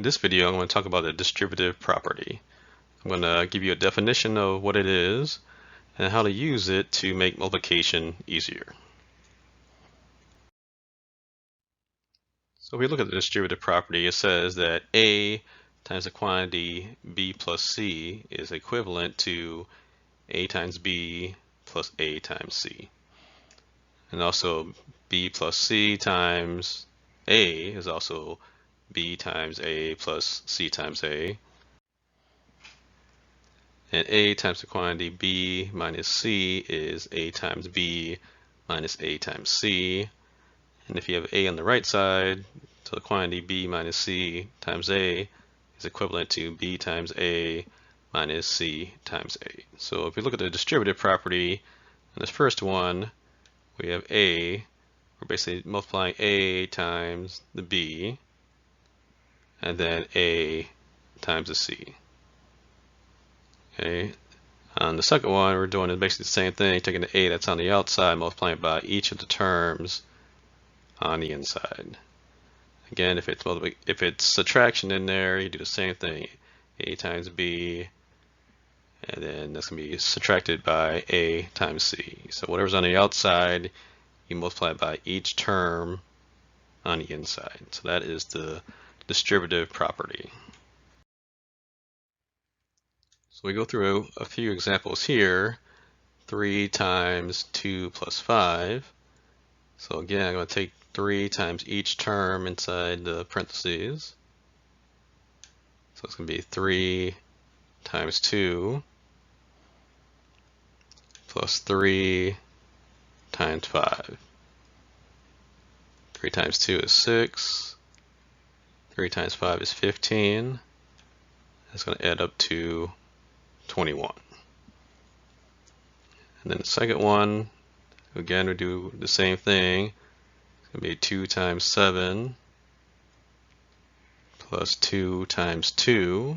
In this video, I'm going to talk about the distributive property. I'm going to give you a definition of what it is and how to use it to make multiplication easier. So if we look at the distributive property, it says that A times the quantity B plus C is equivalent to A times B plus A times C. And also B plus C times A is also B times A plus C times A. And A times the quantity B minus C is A times B minus A times C. And if you have A on the right side, so the quantity B minus C times A is equivalent to B times A minus C times A. So if we look at the distributive property, in this first one, we have A. We're basically multiplying A times the B, and then A times the C. Okay. On the second one, we're doing basically the same thing, taking the A that's on the outside, multiplying it by each of the terms on the inside. Again, if it's subtraction in there, you do the same thing. A times B, and then that's going to be subtracted by A times C. So whatever's on the outside, you multiply by each term on the inside. So that is the distributive property. So we go through a few examples here. 3 times 2 plus 5. So again, I'm going to take 3 times each term inside the parentheses. So it's going to be 3 times 2 plus 3 times 5. 3 times 2 is 6. 3 times 5 is 15. That's going to add up to 21. And then the second one, again, we do the same thing. It's going to be 2 times 7 plus 2 times 2.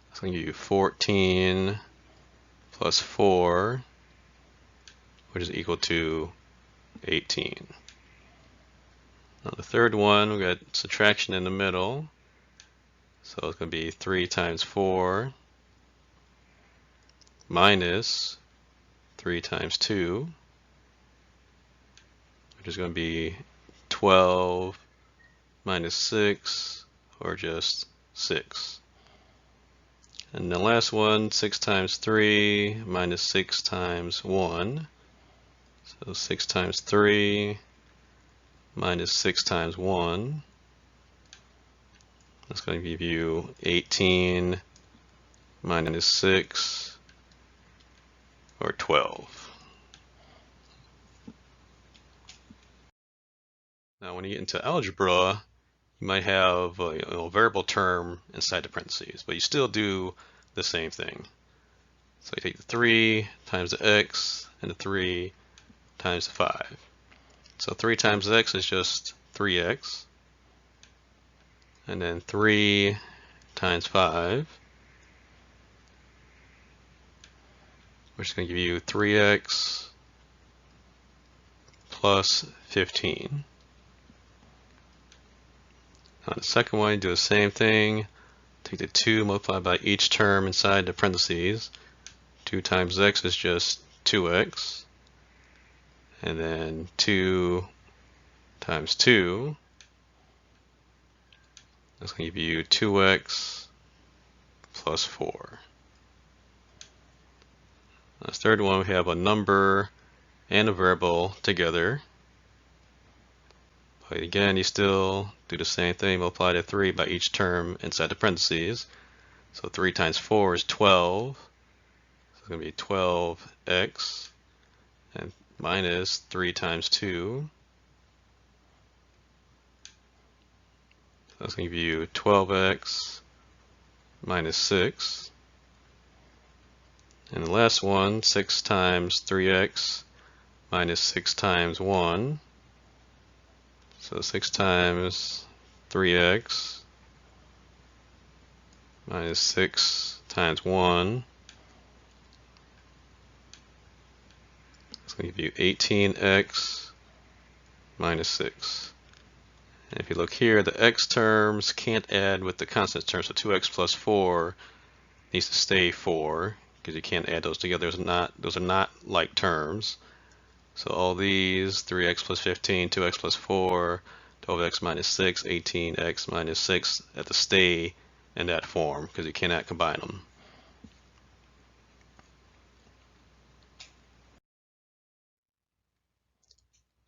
That's going to give you 14 plus 4, which is equal to 18. Now the third one, we've got subtraction in the middle. So it's going to be 3 times 4 minus 3 times 2, which is going to be 12 minus 6, or just 6. And the last one, 6 times 3 minus 6 times 1. So 6 times 3 minus 6 times 1. That's going to give you 18 minus 6, or 12. Now when you get into algebra, you might have a variable term inside the parentheses, but you still do the same thing. So you take the 3 times the x and the 3 times the 5. So 3 times x is just 3x. And then 3 times 5, which is going to give you 3x plus 15. On the second one, you do the same thing. Take the 2, multiply by each term inside the parentheses. 2 times x is just 2x. And then 2 times 2. That's going to give you 2x plus 4. On the third one, we have a number and a variable together. But again, you still do the same thing, multiply the 3 by each term inside the parentheses. So 3 times 4 is 12. So it's going to be 12x and minus 3 times 2. So that's going to give you 12x minus 6. And the last one, 6 times 3x minus 6 times 1. So 6 times 3x minus 6 times 1. It's going to give you 18x minus 6. And if you look here, the x terms can't add with the constant terms, so 2x plus 4 needs to stay 4, because you can't add those together. Those are not like terms. So all these, 3x plus 15, 2x plus 4, 12x minus 6, 18x minus 6, have to stay in that form, because you cannot combine them.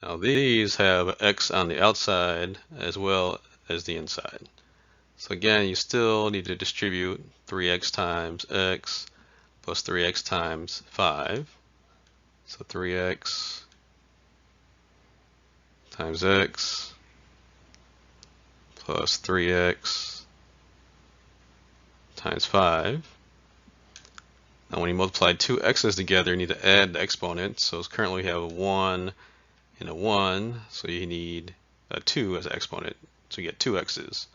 Now these have x on the outside as well as the inside. So again, you still need to distribute 3x times x plus 3x times 5. So 3x times x plus 3x times 5. Now when you multiply two x's together, you need to add the exponents. So currently we have a 1 and a 1, so you need a 2 as an exponent. So you get two x's.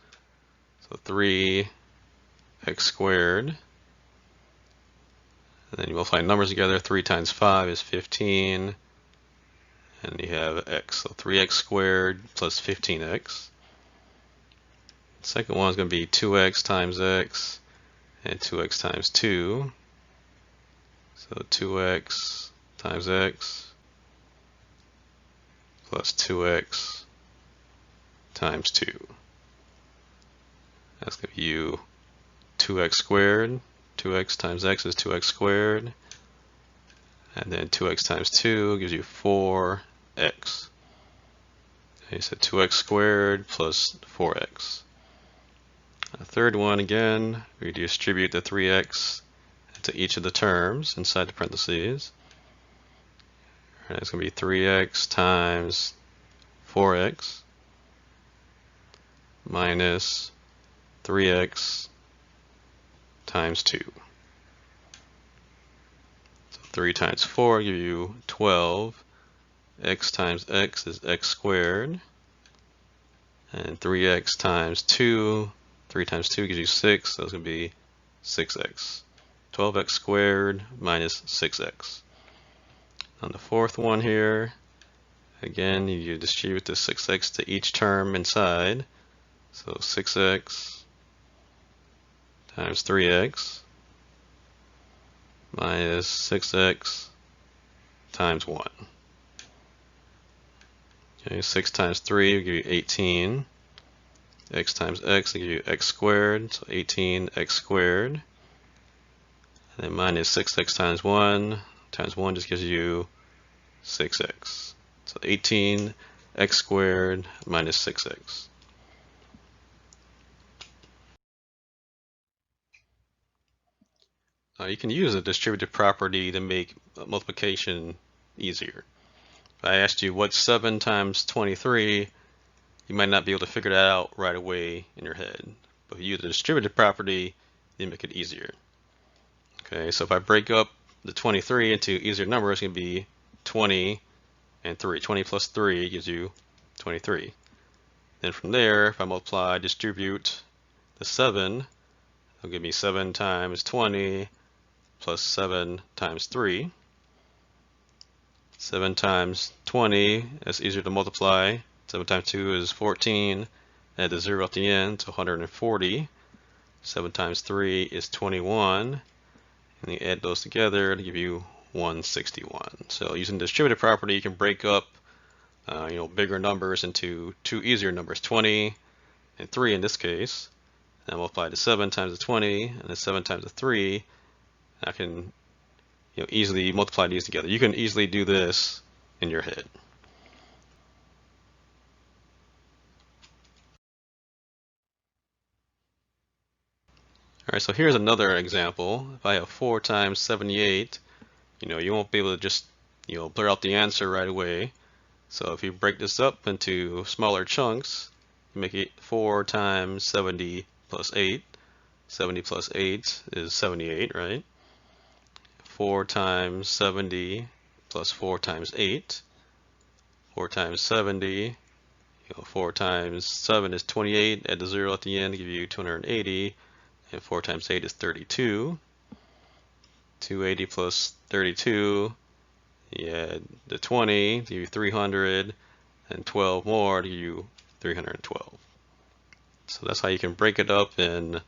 So 3x squared. And then you multiply numbers together. 3 times 5 is 15. And you have x. So 3x squared plus 15x. The second one is going to be 2x times x and 2x times 2. So 2x times x plus 2x times 2. That's going to give you 2x squared. 2x times x is 2x squared. And then 2x times 2 gives you 4x. Okay, so 2x squared plus 4x. The third one, again, we distribute the 3x to each of the terms inside the parentheses. And it's going to be 3x times 4x minus 3x times 2. So 3 times 4 give you 12. X times x is x squared. And 3x times 2, 3 times 2 gives you 6, so it's going to be 6x. 12x squared minus 6x. On the fourth one here, again, you distribute the 6x to each term inside. So 6x times 3x minus 6x times 1. Okay, 6 times 3 will give you 18. X times x will give you x squared, so 18x squared. And then minus 6x times 1 just gives you 6x. So 18x squared minus 6x. You can use a distributive property to make multiplication easier. If I asked you what's 7 times 23, you might not be able to figure that out right away in your head. But if you use a distributive property, you make it easier. Okay, so if I break up the 23 into easier numbers, it's going to be 20 and 3. 20 plus 3 gives you 23. Then from there, if I distribute the 7, it'll give me 7 times 20 plus 7 times 3. 7 times 20, that's easier to multiply. 7 times 2 is 14. Add the 0 at the end, so 140. 7 times 3 is 21. And you add those together to give you 161. So using the distributive property, you can break up bigger numbers into two easier numbers, 20 and 3 in this case. And multiply the 7 times the 20 and the 7 times the 3. I can easily multiply these together. You can easily do this in your head. All right, so here's another example. If I have 4 times 78, you won't be able to just blur out the answer right away. So if you break this up into smaller chunks, you make it 4 times 70 plus 8. 70 plus 8 is 78, right? 4 times 70 plus 4 times 8. 4 times 70, 4 times 7 is 28. Add the 0 at the end to give you 280. And 4 times 8 is 32. 280 plus 32. You add the 20 to give you 300. And 12 more to give you 312. So that's how you can break it up and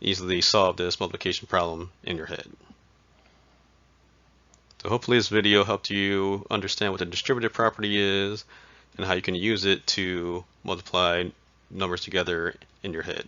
easily solve this multiplication problem in your head. So hopefully this video helped you understand what the distributive property is and how you can use it to multiply numbers together in your head.